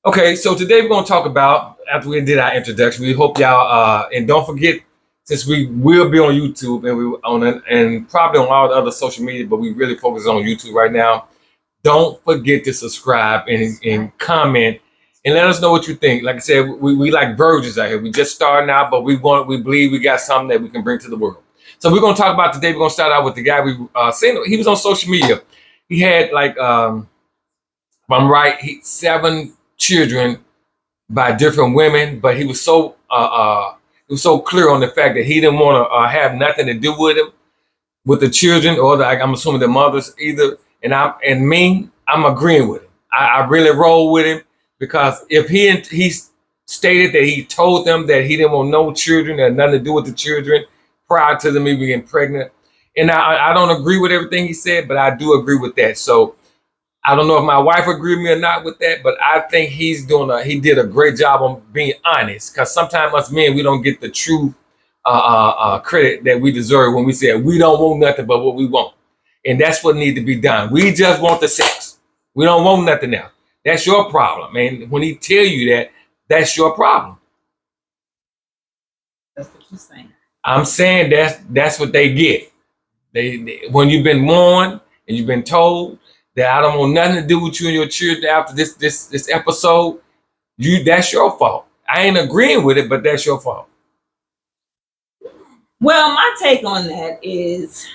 Okay, so today we're going to talk about, after we did our introduction, we hope y'all, and don't forget, since we will be on YouTube and and probably on all the other social media, but we really focus on YouTube right now. Don't forget to subscribe and comment and let us know what you think. Like I said, we like virgins out here. We just starting out, but we believe we got something that we can bring to the world. So we're going to talk about today. We're going to start out with the guy we seen. He was on social media. He had like, if I'm right, 7 children by different women, but he was so clear on the fact that he didn't want to have nothing to do with him, with the children, or I'm assuming the mothers either. I'm agreeing with him. I really roll with him because if he stated that he told them that he didn't want no children and nothing to do with the children prior to them even being pregnant, and I don't agree with everything he said, but I do agree with that. So I don't know if my wife agreed with me or not with that, but I think he did a great job on being honest. Because sometimes us men, we don't get the true credit that we deserve when we say we don't want nothing but what we want, and that's what needs to be done. We just want the sex. We don't want nothing else. That's your problem, and when he tell you that, that's your problem. That's what you're saying. I'm saying that's what they get. They when you've been warned and you've been told that I don't want nothing to do with you and your children after this episode, that's your fault. I ain't agreeing with it, but that's your fault. Well, my take on that is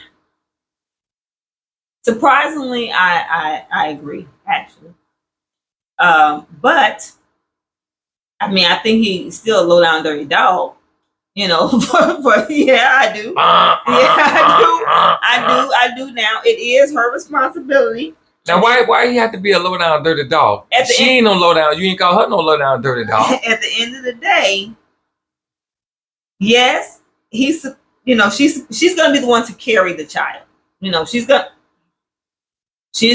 surprisingly, I agree actually. But I mean, I think he's still a low down dirty dog. You know, but yeah, I do. I do. Now it is her responsibility. Now, why you have to be a low down dirty dog? She ain't no low down. You ain't call her no low down dirty dog. At the end of the day, yes, she's gonna be the one to carry the child. She's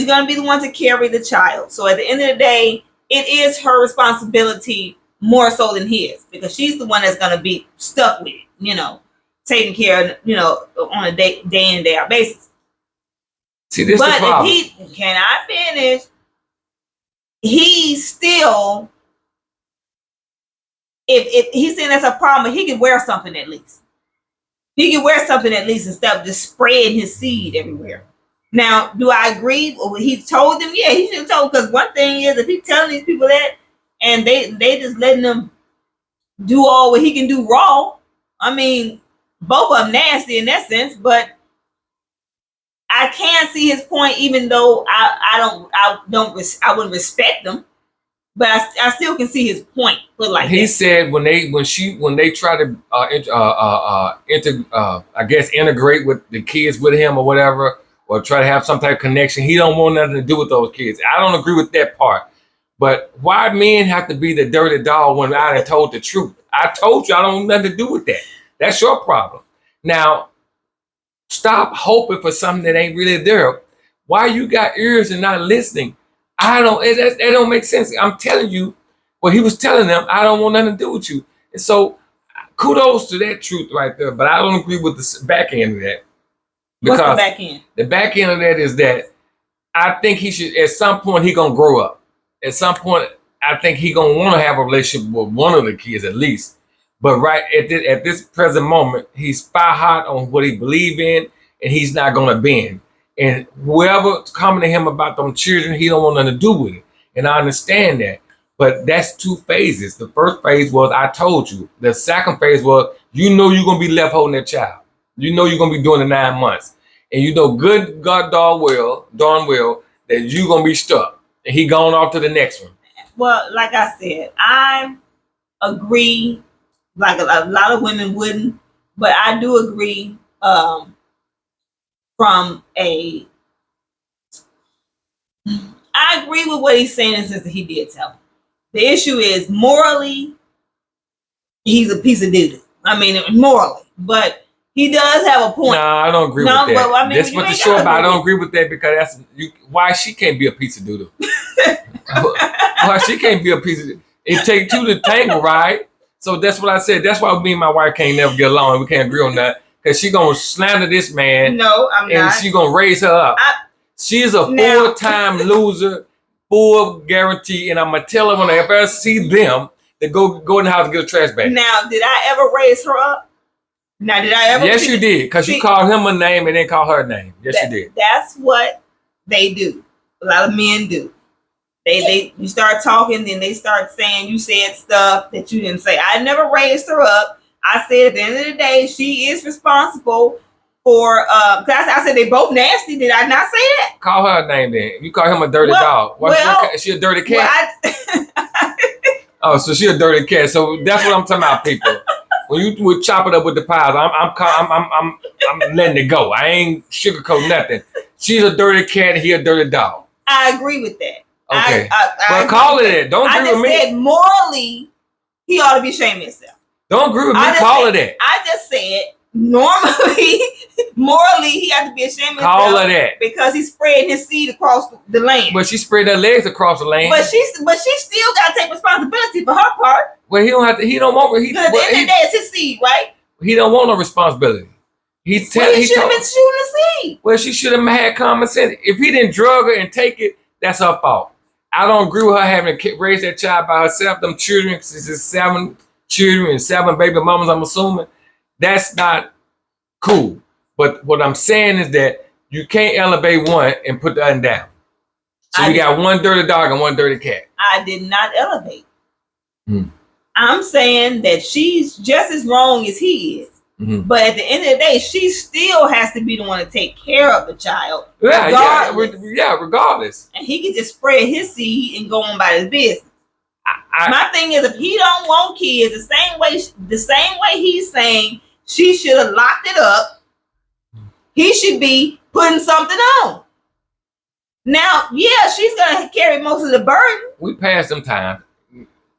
gonna be the one to carry the child. So at the end of the day, it is her responsibility more so than his, because she's the one that's gonna be stuck with it, taking care of, on a day in, day out basis. See, this but the problem. If he cannot finish, he's still, if he's saying that's a problem, he can wear something at least. He can wear something at least instead of just spreading his seed everywhere. Now, do I agree? He told them, yeah, he should have told, because one thing is, if he's telling these people that and they just letting them do all what he can do raw, I mean, both of them nasty in that sense, but I can see his point, even though I wouldn't respect them, but I still can see his point. But like he said, when they try to I guess integrate with the kids with him or whatever, or try to have some type of connection, he don't want nothing to do with those kids. I don't agree with that part. But why men have to be the dirty dog when I done told the truth? I told you I don't want nothing to do with that. That's your problem. Now, stop hoping for something that ain't really there. Why you got ears and not listening? It don't make sense. I'm telling you what he was telling them. I don't want nothing to do with you. And so kudos to that truth right there. But I don't agree with the back end of that. Because what's the back end? The back end of that is that I think he should, at some point, he gonna grow up. At some point, I think he gonna want to have a relationship with one of the kids at least. But right at this present moment, he's fire hot on what he believe in, and he's not gonna bend. And whoever coming to him about them children, he don't want nothing to do with it. And I understand that. But that's 2 phases. The first phase was I told you. The second phase was you're gonna be left holding that child. You're gonna be doing the 9 months, and good God darn well that you're gonna be stuck. And he gone off to the next one. Well, like I said, I agree. Like a lot of women wouldn't, but I do agree. I agree with what he's saying in the sense that he did tell him. The issue is morally, he's a piece of doo-doo. I mean, morally, but he does have a point. No, I don't agree with that. But, I mean, that's what the show about. I don't agree with that because why she can't be a piece of doo-doo. Why she can't be a piece of doo-doo. It take 2 to tangle, right? So that's what I said. That's why me and my wife can't never get along. We can't agree on that. Because she going to slander this man. No, I'm not. And she going to raise her up. She is a 4-time loser. full guarantee, and I'm gonna tell her when I ever see them to go in the house and get a trash bag. Now, did I ever raise her up? Now, did I ever? Yes, you did, because you called him a name and then called her a name. Yes, you did. That's what they do. A lot of men do. You start talking, then they start saying you said stuff that you didn't say. I never raised her up. I said at the end of the day, she is responsible for. I said they both nasty. Did I not say that? Call her a name then. You call him a dirty dog. Is she a dirty cat? Oh, so she a dirty cat. So that's what I'm talking about, people. When you would chop it up with the pies, I'm letting it go. I ain't sugarcoat nothing. She's a dirty cat and he a dirty dog. I agree with that. Okay. Well, call it that. Don't agree with me. I just said morally, he ought to be ashamed of himself. Don't agree with me. Call it that. I just said morally, he has to be ashamed of himself. Call it that. Because he's spreading his seed across the land. But she spread her legs across the land. But she still got to take responsibility for her part. Well, he don't have to. He don't want. Because at the end of the day, it's his seed, right? He don't want no responsibility. He should have been shooting the seed. Well, she should have had common sense. If he didn't drug her and take it, that's her fault. I don't agree with her having to raise that child by herself. Them children, it's 7 children and 7 baby mamas, I'm assuming. That's not cool. But what I'm saying is that you can't elevate one and put the other down. So you got one dirty dog and one dirty cat. I did not elevate. I'm saying that she's just as wrong as he is. Mm-hmm. But at the end of the day, she still has to be the one to take care of the child. Regardless. And he can just spread his seed and go on about his business. My thing is, if he don't want kids, the same way he's saying she should have locked it up, he should be putting something on. Now, yeah, she's gonna carry most of the burden. We passed them time.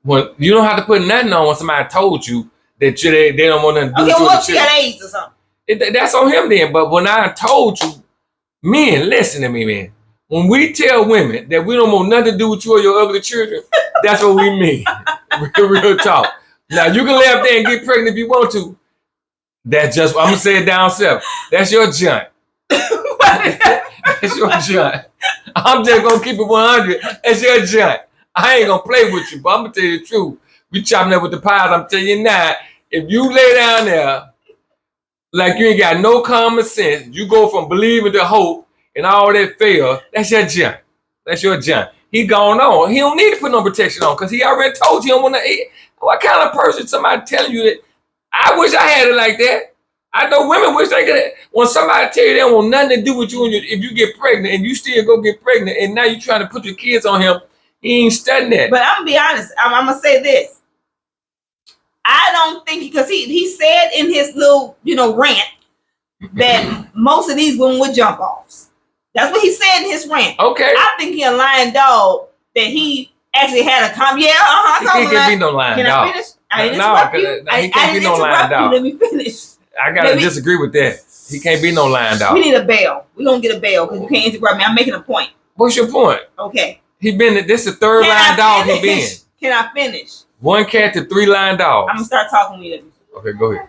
Well, you don't have to put nothing on when somebody told you that they don't want to do. Okay, what if she got AIDS or something? That's on him then. But when I told you, men, listen to me, man. When we tell women that we don't want nothing to do with you or your ugly children, that's what we mean. Real talk. Now, you can lay up there and get pregnant if you want to. That's just, I'm going to say it down south. That's your junk. That's your junk. I'm just going to keep it 100. That's your junk. I ain't going to play with you, but I'm going to tell you the truth. We chopping up with the pies. I'm telling you now, if you lay down there like you ain't got no common sense, you go from believing to hope and all that fail, that's your junk. That's your junk. He gone on. He don't need to put no protection on because he already told you he don't want to eat. What kind of person somebody telling you that? I wish I had it like that. I know women wish they could. When somebody tell you they don't want nothing to do with you, and if you get pregnant and you still go get pregnant, and now you trying to put your kids on him, he ain't studying that. But I'm gonna be honest. I'm gonna say this. I don't think because he said in his little rant that most of these women would jump offs. That's what he said in his rant. Okay. I think he a lying dog that he actually had a comment. Yeah, He can't be no lying dog. Can I finish? He can't be no lying dog. Let me finish. I gotta disagree with that. He can't be no lying dog. We need a bail. We're gonna get a bail because you can't interrupt me. I'm making a point. What's your point? Okay. This is the 3rd lying dog he been. Can I finish? 1 cat to 3 lying dogs. I'm gonna start talking with you. Okay, go ahead.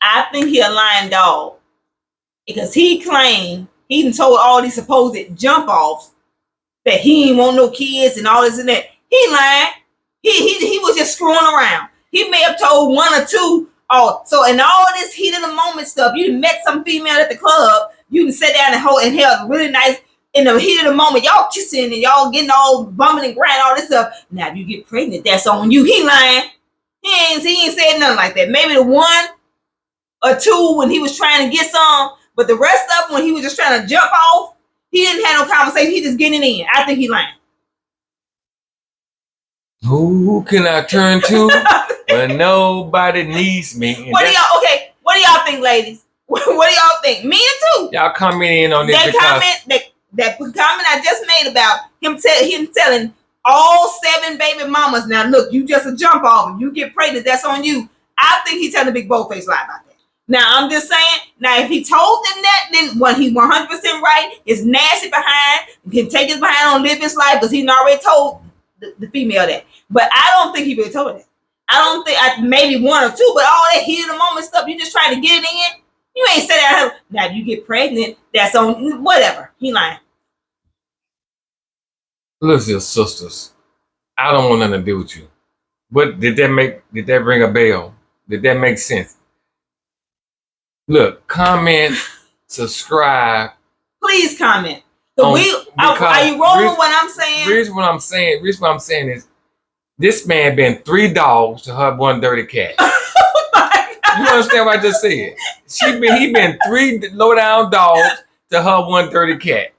I think he a lying dog because he claimed he done told all these supposed jump offs that he ain't want no kids and all this and that. He lying. He was just screwing around. He may have told 1 or 2. Oh, so in all this heat of the moment stuff, you met some female at the club. You can sit down and held really nice. In the heat of the moment, y'all kissing and y'all getting all bumming and grinding, all this stuff. Now, if you get pregnant, that's on you. He lying. He ain't said nothing like that. Maybe the 1 or 2 when he was trying to get some, but the rest of them when he was just trying to jump off, he didn't have no conversation. He just getting in. I think he lying. Who can I turn to when nobody needs me? What do y'all think, ladies? What do y'all think? Men too. Y'all comment in on this. That comment I just made about him telling all 7 baby mamas, now look, you just a jump off. If you get pregnant, that's on you. I think he's telling a big bold-faced lie about that. Now, I'm just saying, now if he told them that, then when he's 100% right, it's nasty behind, can take his behind on live his life because he already told the female that. But I don't think he really told her that. I don't think, maybe 1 or 2, but all that heat of the moment stuff, you just trying to get it in. You ain't say that. Now you get pregnant. That's on whatever. He lying. Listen, sisters, I don't want nothing to do with you. But did that ring a bell? Did that make sense? Look, comment, subscribe. Please comment. Are you rolling with what I'm saying? Reason what I'm saying is this man been 3 dogs to her one dirty cat. You understand what I just said? He been 3 low down dogs to her one dirty cat.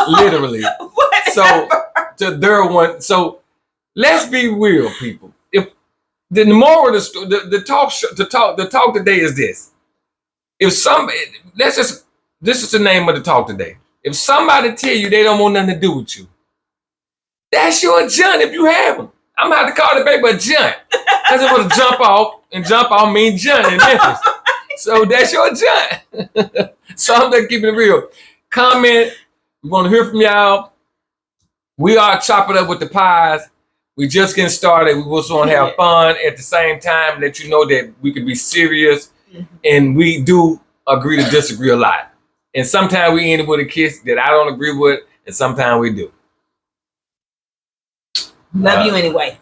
Literally. So to their one. So let's be real, people. If the moral of the story, the talk today is this. If this is the name of the talk today. If somebody tell you they don't want nothing to do with you, that's your junt if you have them. I'm gonna have to call the baby a junt. Because it was a jump off, and jump off means junt in Memphis. So that's your junt. So I'm just keeping it real. Comment. We want to hear from y'all. We are chopping up with the pies. We just getting started. We just want to have fun at the same time. Let you know that we can be serious, and we do agree to disagree a lot. And sometimes we end it with a kiss that I don't agree with, and sometimes we do. Love you anyway.